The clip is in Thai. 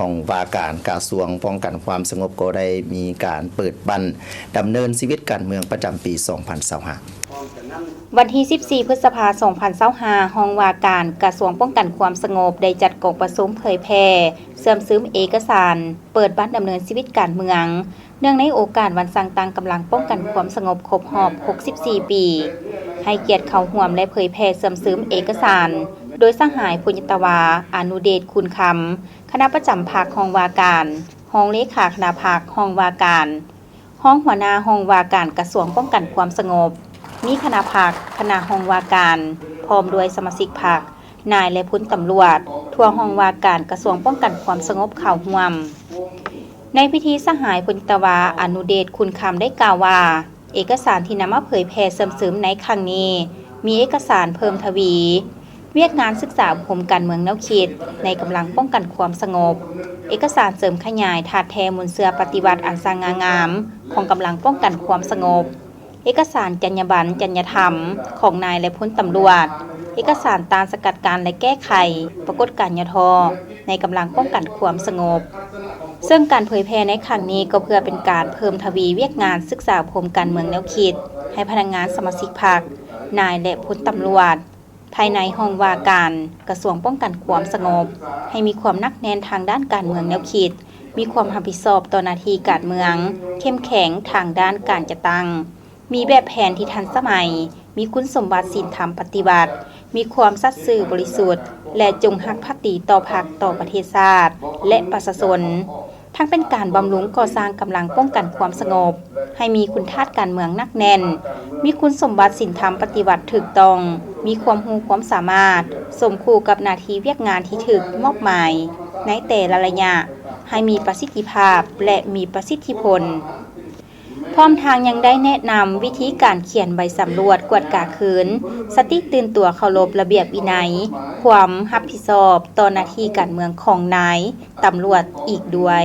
ของว่าการกระทรวงป้องกันความสงบก็ได้มีการเปิดบั้นดำเนินชีวิตการเมืองประจำปี 2025 วันที่ 14 พฤษภาคม 2025 ห้องว่าการกระทรวงป้องกันความสงบได้จัดกองประชุมเผยแพร่เสื่อมซึมเอกสารเปิดบั้นดำเนินชีวิตการเมืองเนื่องในโอกาสวันสั่งตั้งกำลังป้องกันความสงบครบรอบ 64 ปีให้เกียรติเข้าร่วมและเผยแพร่เสื่อมซึมเอกสารโดยสหายปุญญตวาอนุเดชคุณคำคณะประจำภาคห้องว่าการห้องเลขาคณะภาคห้องว่าการห้องหัวหน้าห้องว่าการกระทรวงป้องกันความสงบมีคณะภาคคณะห้องว่าการพร้อมด้วยสมาชิกภาคนายและพลตำรวจทั่วห้องว่าการกระทรวงป้องกันความสงบเข้าร่วมในพิธีสหายปุญญตวาอนุเดชคุณคำได้กล่าวว่าเอกสารที่นำมาเผยแพร่เสริมซึมในครั้งนี้มีเอกสารเพิ่มทวีเวียกงานศึกษาผมการเมืองแนวคิดในกำลังป้องกันความสงบเอกสารเสริมขยายถาดแทมูลเสือปฏิวัติอันสง่างามของกำลังป้องกันความสงบเอกสารจรรยาบรรณจรรยธรรมของนายและพลตำรวจเอกสารตามสกัดการและแก้ไขปรากฏการณ์ยทในกำลังป้องกันความสงบซึ่งการเผยแพร่ในครั้งนี้ก็เพื่อเป็นการเพิ่มทวีเวียกงานศึกษาผมการเมืองแนวคิดให้พนักงานสมาชิกพรรคนายและพลตำรวจภายในห้องว่าการกระทรวงป้องกันความสงบให้มีความหนักแน่นทางด้านการเมืองแนวคิดมีความรับผิดชอบต่อหน้าที่การเมืองเข้มแข็งทางด้านการจัดตั้งมีแบบแผนที่ทันสมัยมีคุณสมบัติศีลธรรมปฏิบัติมีความสัตย์ซื่อบริสุทธิ์และจงรักภักดีต่อพรรคต่อประเทศชาติและประชาชนทั้งเป็นการบำรุงก่อสร้างกำลังป้องกันความสงบให้มีคุณธาตุการเมืองหนักแน่นมีคุณสมบัติศีลธรรมปฏิบัติถูกต้องมีความรู้ความสามารถสมคู่กับหน้าที่เวียกงานที่ถูกมอบหมายในแต่ละระยะให้มีประสิทธิภาพและมีประสิทธิผลพร้อมทางยังได้แนะนำวิธีการเขียนใบสำรวจกวดกาคืนสติตื่นตัวเคารพระเบียบวินัยความรับผิดชอบต่อหน้าที่การเมืองของนายตำรวจอีกด้วย